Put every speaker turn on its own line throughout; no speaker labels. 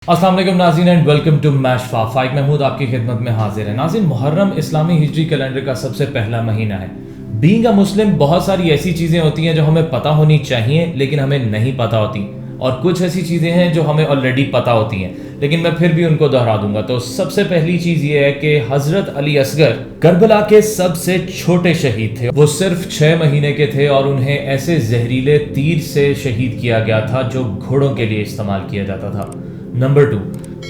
السلام علیکم ناظرین اینڈ ویلکم ٹو میشفا. فائق محمود آپ کی خدمت میں حاضر ہے. ناظرین، محرم اسلامی ہجری کیلنڈر کا سب سے پہلا مہینہ ہے. بینگ اے مسلم بہت ساری ایسی چیزیں ہوتی ہیں جو ہمیں پتہ ہونی چاہیے لیکن ہمیں نہیں پتہ ہوتی، اور کچھ ایسی چیزیں ہیں جو ہمیں آلریڈی پتہ ہوتی ہیں لیکن میں پھر بھی ان کو دہرا دوں گا. تو سب سے پہلی چیز یہ ہے کہ حضرت علی اصغر کربلا کے سب سے چھوٹے شہید تھے. وہ صرف 6 مہینے کے تھے اور انہیں ایسے زہریلے تیر سے شہید کیا گیا تھا جو گھوڑوں کے لیے استعمال کیا جاتا تھا. نمبر 2،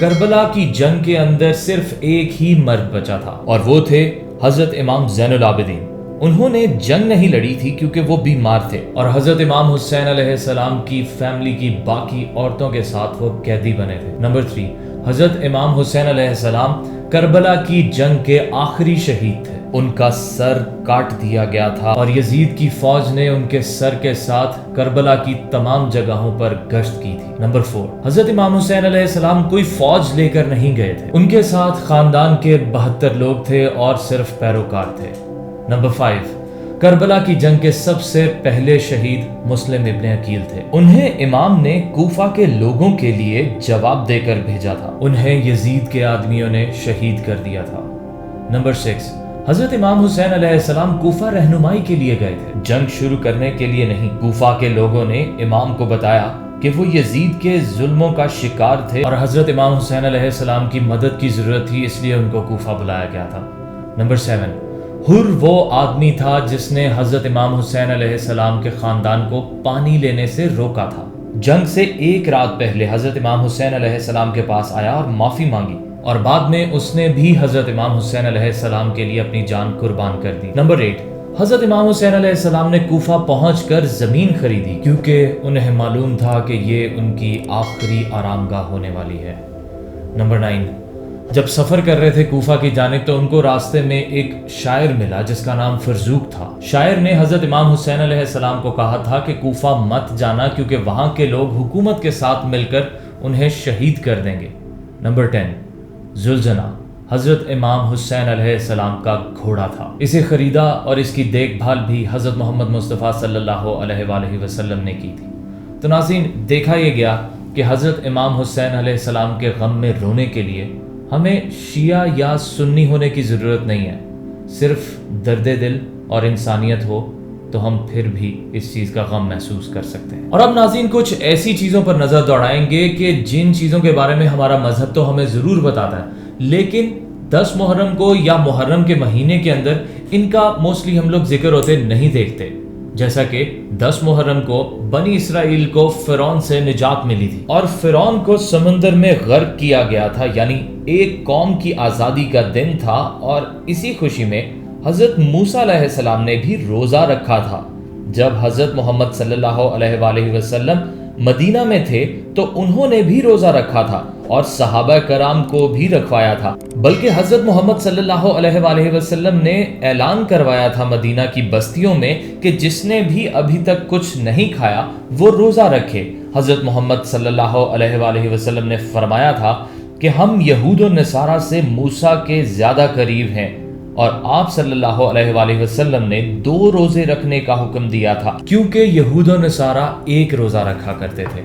کربلا کی جنگ کے اندر صرف ایک ہی مرد بچا تھا اور وہ تھے حضرت امام زین العابدین. انہوں نے جنگ نہیں لڑی تھی کیونکہ وہ بیمار تھے، اور حضرت امام حسین علیہ السلام کی فیملی کی باقی عورتوں کے ساتھ وہ قیدی بنے تھے. نمبر 3، حضرت امام حسین علیہ السلام کربلا کی جنگ کے آخری شہید تھے. ان کا سر کاٹ دیا گیا تھا اور یزید کی فوج نے ان کے سر کے ساتھ کربلا کی تمام جگہوں پر گشت کی تھی. نمبر 4، حضرت امام حسین علیہ السلام کوئی فوج لے کر نہیں گئے تھے. ان کے ساتھ خاندان کے 72 لوگ تھے اور صرف پیروکار تھے. نمبر 5، کربلا کی جنگ کے سب سے پہلے شہید مسلم ابن عقیل تھے. انہیں امام نے کوفہ کے لوگوں کے لیے جواب دے کر بھیجا تھا. انہیں یزید کے آدمیوں نے شہید کر دیا تھا. نمبر 6، حضرت امام حسین علیہ السلام کوفہ رہنمائی کے لیے گئے تھے، جنگ شروع کرنے کے لیے نہیں. کوفہ کے لوگوں نے امام کو بتایا کہ وہ یزید کے ظلموں کا شکار تھے اور حضرت امام حسین علیہ السلام کی مدد کی ضرورت تھی، اس لیے ان کو کوفہ بلایا گیا تھا. نمبر 7، حر وہ آدمی تھا جس نے حضرت امام حسین علیہ السلام کے خاندان کو پانی لینے سے روکا تھا. جنگ سے ایک رات پہلے حضرت امام حسین علیہ السلام کے پاس آیا اور معافی مانگی، اور بعد میں اس نے بھی حضرت امام حسین علیہ السلام کے لیے اپنی جان قربان کر دی. نمبر 8، حضرت امام حسین علیہ السلام نے کوفہ پہنچ کر زمین خریدی کیونکہ انہیں معلوم تھا کہ یہ ان کی آخری آرام گاہ ہونے والی ہے. نمبر 9، جب سفر کر رہے تھے کوفہ کی جانب تو ان کو راستے میں ایک شاعر ملا جس کا نام فرزوق تھا. شاعر نے حضرت امام حسین علیہ السلام کو کہا تھا کہ کوفہ مت جانا کیونکہ وہاں کے لوگ حکومت کے ساتھ مل کر انہیں شہید کر دیں گے. نمبر 10، ذوالجناح حضرت امام حسین علیہ السلام کا گھوڑا تھا. اسے خریدا اور اس کی دیکھ بھال بھی حضرت محمد مصطفیٰ صلی اللہ علیہ وآلہ وسلم نے کی تھی. تو ناظرین، دیکھا یہ گیا کہ حضرت امام حسین علیہ السلام کے غم میں رونے کے لیے ہمیں شیعہ یا سنی ہونے کی ضرورت نہیں ہے. صرف درد دل اور انسانیت ہو تو ہم پھر بھی اس چیز کا غم محسوس کر سکتے ہیں. اور اب ناظرین، کچھ ایسی چیزوں پر نظر دوڑائیں گے کہ جن چیزوں کے بارے میں ہمارا مذہب تو ہمیں ضرور بتاتا ہے لیکن 10 محرم کو یا محرم کے مہینے کے اندر ان کا موسٹلی ہم لوگ ذکر ہوتے نہیں دیکھتے. جیسا کہ 10 محرم کو بنی اسرائیل کو فرعون سے نجات ملی تھی اور فرعون کو سمندر میں غرق کیا گیا تھا، یعنی ایک قوم کی آزادی کا دن تھا. اور اسی خوشی میں حضرت موسیٰ علیہ السلام نے بھی روزہ رکھا تھا. جب حضرت محمد صلی اللہ علیہ وآلہ وسلم مدینہ میں تھے تو انہوں نے بھی روزہ رکھا تھا اور صحابہ کرام کو بھی رکھوایا تھا. بلکہ حضرت محمد صلی اللہ علیہ وآلہ وسلم نے اعلان کروایا تھا مدینہ کی بستیوں میں کہ جس نے بھی ابھی تک کچھ نہیں کھایا وہ روزہ رکھے. حضرت محمد صلی اللہ علیہ وآلہ وسلم نے فرمایا تھا کہ ہم یہود و نصارہ سے موسیٰ کے زیادہ قریب ہیں، اور آپ صلی اللہ علیہ وآلہ وسلم نے 2 روزے رکھنے کا حکم دیا تھا کیونکہ یہود و نصارہ ایک روزہ رکھا کرتے تھے.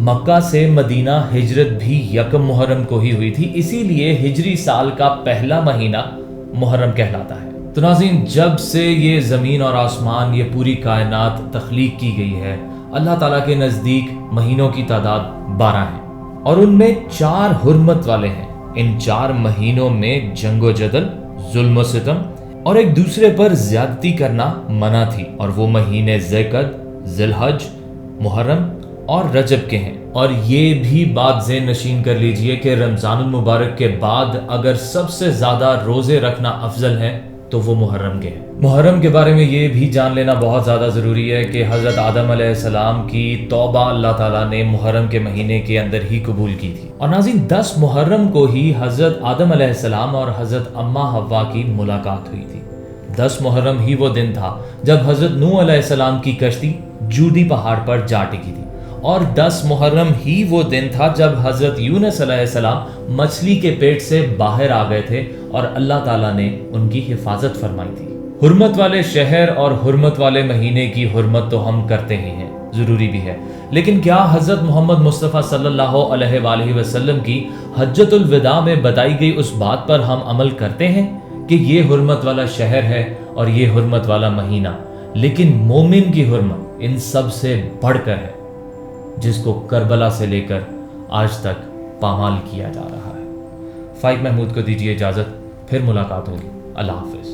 مکہ سے مدینہ ہجرت بھی 1 محرم کو ہی ہوئی تھی، اسی لیے ہجری سال کا پہلا مہینہ محرم کہلاتا ہے. تو ناظرین، جب سے یہ زمین اور آسمان، یہ پوری کائنات تخلیق کی گئی ہے، اللہ تعالیٰ کے نزدیک مہینوں کی تعداد 12 ہے اور ان میں 4 حرمت والے ہیں. ان 4 مہینوں میں جنگ و جدل، ظلم و ستم اور ایک دوسرے پر زیادتی کرنا منع تھی، اور وہ مہینے ذی القعدہ، ذی الحج، محرم اور رجب کے ہیں. اور یہ بھی بات ذہن نشین کر لیجئے کہ رمضان المبارک کے بعد اگر سب سے زیادہ روزے رکھنا افضل ہے تو وہ محرم کے ہیں. محرم کے بارے میں یہ بھی جان لینا بہت زیادہ ضروری ہے کہ حضرت آدم علیہ السلام کی توبہ اللہ تعالیٰ نے محرم کے مہینے کے اندر ہی قبول کی تھی. اور ناظرین، 10 محرم کو ہی حضرت آدم علیہ السلام اور حضرت اماں حوا کی ملاقات ہوئی تھی. 10 محرم ہی وہ دن تھا جب حضرت نوح علیہ السلام کی کشتی جودی پہاڑ پر جا ٹکی تھی، اور 10 محرم ہی وہ دن تھا جب حضرت یونس علیہ السلام مچھلی کے پیٹ سے باہر آ گئے تھے اور اللہ تعالیٰ نے ان کی حفاظت فرمائی تھی. حرمت والے شہر اور حرمت والے مہینے کی حرمت تو ہم کرتے ہی ہیں، ضروری بھی ہے، لیکن کیا حضرت محمد مصطفیٰ صلی اللہ علیہ وآلہ وسلم کی حجۃ الوداع میں بتائی گئی اس بات پر ہم عمل کرتے ہیں کہ یہ حرمت والا شہر ہے اور یہ حرمت والا مہینہ، لیکن مومن کی حرمت ان سب سے بڑھ کر ہے، جس کو کربلا سے لے کر آج تک پامال کیا جا رہا ہے۔ فائق محمود کو دیجیے اجازت، پھر ملاقات ہوگی، اللہ حافظ۔